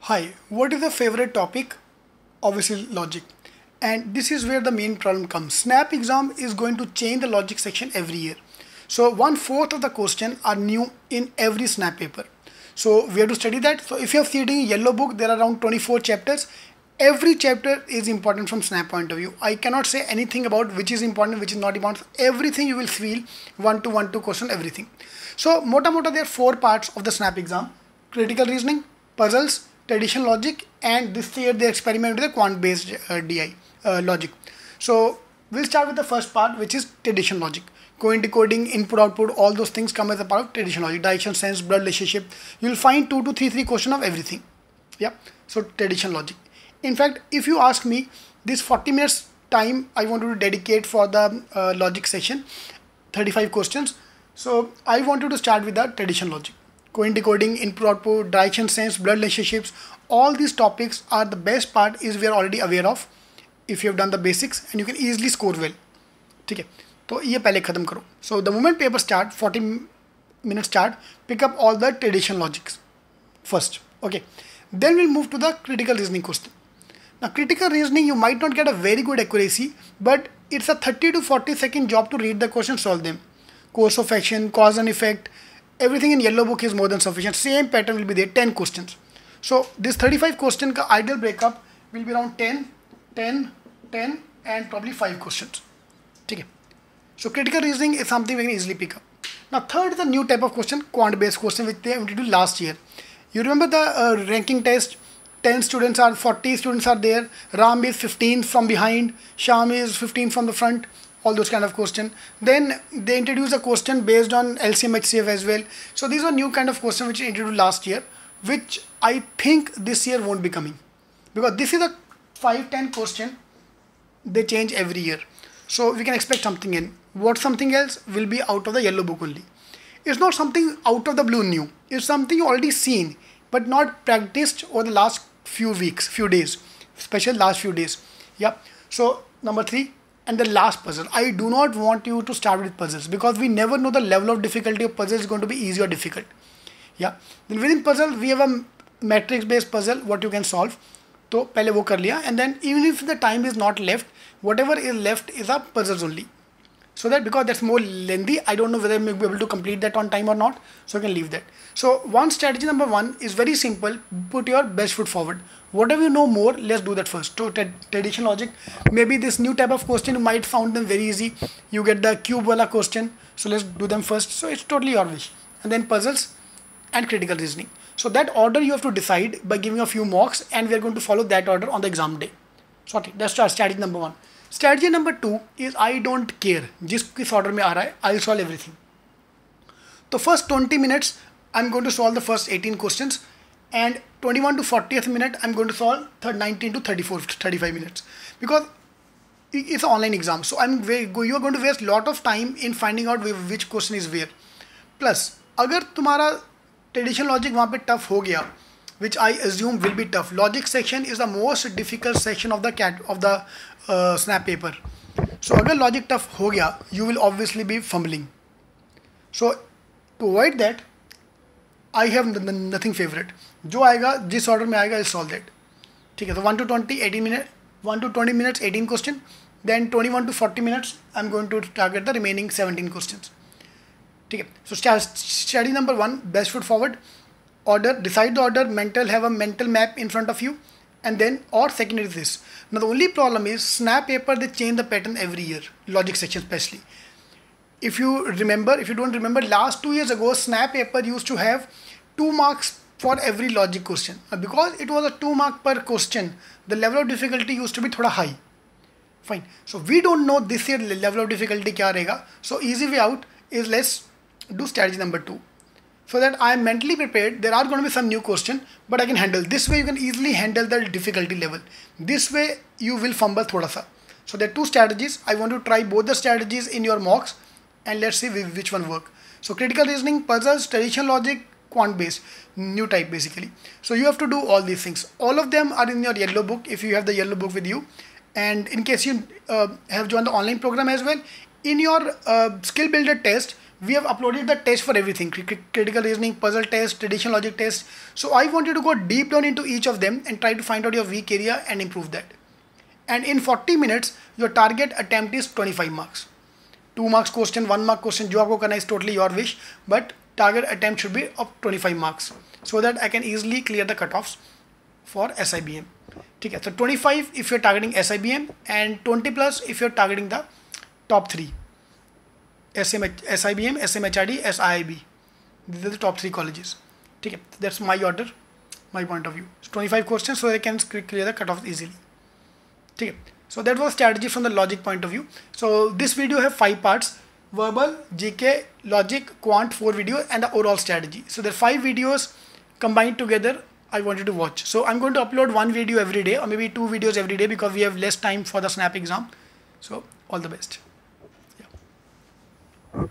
Hi, what is the favorite topic? Obviously logic. And this is where the main problem comes. Snap exam is going to change the logic section every year. So 1/4 of the question are new in every snap paper. So we have to study that. So if you have seen in yellow book, there are around 24 chapters. Every chapter is important from snap point of view. I cannot say anything about which is important, which is not important. Everything you will feel one to question everything. So mota there are 4 parts of the snap exam: critical reasoning, puzzles, traditional logic, and this year they experiment with the quant based DI logic. So we'll start with the first part, which is traditional logic. Coin decoding, input output, all those things come as a part of traditional logic. Direction, sense, blood relationship. You'll find 2 to 3 question of everything. Yeah. So traditional logic. In fact, if you ask me, this 40 minutes time I wanted to dedicate for the logic session, 35 questions. So I wanted to start with the traditional logic. Coin decoding, input output, direction, sense, blood relationships, all these topics are the best part is we are already aware of if you have done the basics and you can easily score well. ठीक है, तो ये पहले खत्म करो. So the moment paper start, 40 minutes start, pick up all the traditional logics first. Okay, then we'll move to the critical reasoning question. Now critical reasoning, you might not get a very good accuracy, but it's a 30 to 40 second job to read the question, solve them. Course of action, cause and effect, everything in yellow book is more than sufficient. Same pattern will be there, 10 questions. So this 35 question ka ideal breakup will be around 10, 10, 10 and probably 5 questions. Okay. So critical reasoning is something we can easily pick up. Now third is a new type of question, quant based question, which they introduced last year. You remember the ranking test? 10 students are, 40 students are there. Ram is 15 from behind, Sham is 15 from the front. All those kind of question. Then they introduce a question based on LCM HCF as well. So these are new kind of question which introduced last year, which I think this year won't be coming, because this is a 5-10 question they change every year. So we can expect something in. What something else will be out of the yellow book only. It's not something out of the blue new. It's something you already seen but not practiced over the last few weeks, few days, especially last few days. Yeah. So number 3. And the last puzzle. I do not want you to start with puzzles because we never know the level of difficulty of puzzle is going to be easy or difficult. Yeah. Then within puzzle, we have a matrix based puzzle, what you can solve. So, पहले वो कर लिया, and then even if the time is not left, whatever is left is a puzzles only. So that because that's more lengthy, I don't know whether we'll be able to complete that on time or not. So I can leave that. So one strategy number 1 is very simple. Put your best foot forward. Whatever you know more, let's do that first. So traditional logic, maybe this new type of question, you might found them very easy. You get the cube wala question. So let's do them first. So it's totally your wish. And then puzzles and critical reasoning. So that order you have to decide by giving a few mocks, and we are going to follow that order on the exam day. So that's strategy number 1. Strategy number 2 is I don't care. जिस किस order में आ रहा है, I'll solve everything. So first 20 minutes, I'm going to solve the first 18 questions, and 21 to 40th minute, I'm going to solve 19 to 35 minutes, because it's an online exam. So you are going to waste lot of time in finding out which question is where. Plus, अगर तुम्हारा traditional logic वहाँ पे tough हो गया, which I assume will be tough. Logic section is the most difficult section of the snap paper. So अगर logic tough हो गया, you will obviously be fumbling. So to avoid that, I have nothing favorite. जो आएगा जिस order में आएगा, I'll solve that. ठीक है, तो 1 to 20 18 minutes, 1 to 20 minutes 18 question, then 21 to 40 minutes I'm going to target the remaining 17 questions. ठीक है, so strategy number 1, best foot forward. Order, decide the order, have a mental map in front of you, and then, or second is this. Now the only problem is snap paper, they change the pattern every year, logic section especially. If you don't remember, last 2 years ago, snap paper used to have 2 marks for every logic question. Because it was a 2 mark per question, the level of difficulty used to be thoda high. Fine. So we don't know this year level of difficulty kya rahega. So easy way out is let's do strategy number 2. So that I am mentally prepared. There are going to be some new question, but I can handle. This way you can easily handle the difficulty level. This way you will fumble thoda sa. So there are 2 strategies. I want to try both the strategies in your mocks, and let's see which one work. So critical reasoning, puzzles, traditional logic, quant based, new type basically. So you have to do all these things. All of them are in your yellow book if you have the yellow book with you. And in case you have joined the online program as well, in your skill builder test, we have uploaded the test for everything, critical reasoning, puzzle test, traditional logic test. So I want you to go deep down into each of them and try to find out your weak area and improve that. And in 40 minutes, your target attempt is 25 marks. 2 marks question, 1 mark question, जो आपको करना is totally your wish, but target attempt should be of 25 marks so that I can easily clear the cutoffs for SIBM. ठीक है, so 25 if you're targeting SIBM and 20 plus if you're targeting the top 3. SIBM, SMHRD, SIIB. These are the top 3 colleges. ठीक है, that's my order, my point of view. So 25 questions so I can clear the cutoffs easily. ठीक है, so that was strategy from the logic point of view. So this video have 5 parts: verbal, GK, logic, quant, 4 videos, and the overall strategy. So there are 5 videos combined together I wanted to watch. So I'm going to upload 1 video every day or maybe 2 videos every day because we have less time for the SNAP exam. So all the best. Yeah.